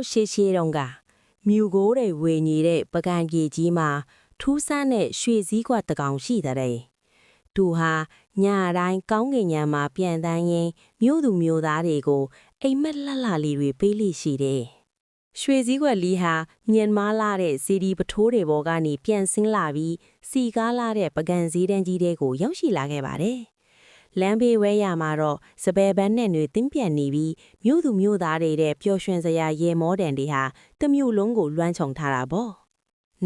ရှေရှေတုန်းကမြူကိုတွေဝေညီတဲ့ပကံပြေကြီးမှာထူးဆန်းတဲ့ရွှေစည်းကွက်တစ်ကောင်ရှိတဲ့သူဟာညတိုင်းကောင်းကင်ညံမှာပြန်တန်းရင်းမြို့သူမြို့သားတွေကိုအိမ်မက်လှလှလေးတွေပေးလိရှိတယ်။ရွှေစည်းကွက်လေးဟာညင်မားလာတဲ့စီဒီပထိုးတွေပေါ်ကနေပြန်ဆင်းလာပြီးစီကားလာတဲ့ပကံစည်းတန်းကြီးတွေကိုရောက်ရှိလာခဲ့ပါတယ်။လမ်းဘေးဝဲရမှာတော့စပယ်ပန်းနဲ့တွေတင်းပြန်နေပြီးမြို့သူမြို့သားတွေတဲ့ပျော်ရွှင်စရာရေမောတန်တွေဟာတမျိုးလုံးကိုလွှမ်းခြုံထားတာပေါ့။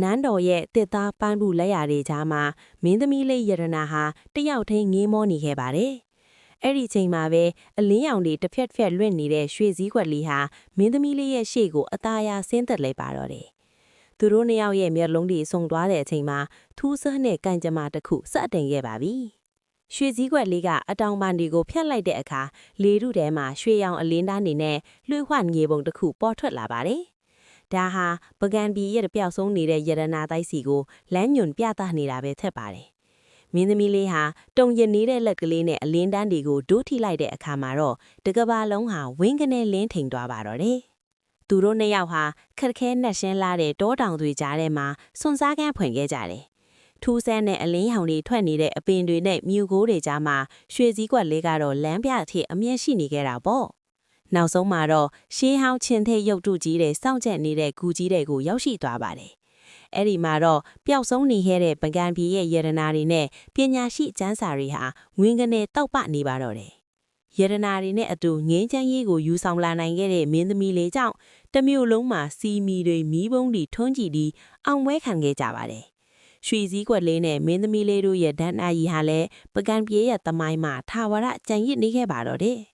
နန်းတော်ရဲ့တစ်သားပန်းဘူးလက်ရာတွေကြားမှာမင်းသမီးလေးယရနာဟာတယောက်ထင်းငေးမောနေခဲ့ပါတယ်။အဲ့ဒီချိန်မှာပဲအလင်းရောင်တွေတစ်ဖက်ဖက်လွင့်နေတဲ့ရွှေစည်းကွက်လေးဟာမင်းသမီးလေးရဲ့ရှေ့ကိုအသားရဆင်းသက်လိုက်ပါတော့တယ်။သူတို့နှစ်ယောက်ရဲ့မျက်လုံးတွေစုံသွားတဲ့အချိန်မှာထူးဆန်းတဲ့ကံကြမ္မာတစ်ခုစတင်ခဲ့ပါပြီ။ရွှေစည်းကွက်လေးကအတောင်ပံတွေကိုဖျက်လိုက်တဲ့အခါလေထုထဲမှာရွှေရောင်အလင်းသားနေနဲ့လွှဲဝှငေပုံတစ်ခုပေါ်ထွက်လာပါတယ်။ဒါဟာပကံပြည်ရဲ့ပျောက်ဆုံးနေတဲ့ယရနာတိုက်စီကိုလမ်းညွန်ပြသနေတာပဲထက်ပါတယ်။မင်းသမီးလေးဟာတုံရင်နေတဲ့လက်ကလေးနဲ့အလင်းတန်းတွေကိုဒိုးထိလိုက်တဲ့အခါမှာတော့တကဘာလုံးဟာဝင်းကနေလင်းထိန်သွားပါတော့တယ်။သူတို့နှစ်ယောက်ဟာခက်ခဲနှက်ရှင်းလာတဲ့တောတောင်တွေကြားထဲမှာစွန်စားကန်းဖွင့်ခဲ့ကြတယ်။ထူးဆန်းတဲ့အလင်းရောင်တွေထွက်နေတဲ့အပင်တွေနဲ့မြူကိုတွေကြားမှာရွှေစည်းကွက်လေးကတော့လမ်းပြအထိအမြင့်ရှိနေခဲ့တာပေါ့။နောက်ဆုံးမှာတော့ရှေးဟောင်းချင်းထိတ်ရုပ်တုကြီးတွေစောင့်ကြက်နေတဲ့ဂူကြီးတွေကိုရောက်ရှိသွားပါတယ်။အဲ့ဒီမှာတော့ပျောက်ဆုံးနေခဲ့တဲ့ပကံပြည်ရဲ့ယရနာတွေနဲ့ပညာရှိကျမ်းစာတွေဟာဝင်းကနေတောက်ပနေပါတော့တယ်။ယရနာတွေနဲ့အတူငင်းချမ်းရေးကိုယူဆောင်လာနိုင်ခဲ့တဲ့မင်းသမီးလေးကြောင့်တမျိုးလုံးမှာစီမီတွေမီးပုံးတွေထွန်းကြည့်ပြီးအောင်ပွဲခံခဲ့ကြပါတယ်။ရွှေစည်းကွက်လေးနဲ့မင်းသမီးလေးတို့ရဲ့ဒဏ္ဍာရီဟာလည်းပကံပြေရဲ့သမိုင်းမှာထာဝရကြံရစ်နေခဲ့ပါတော့တယ်။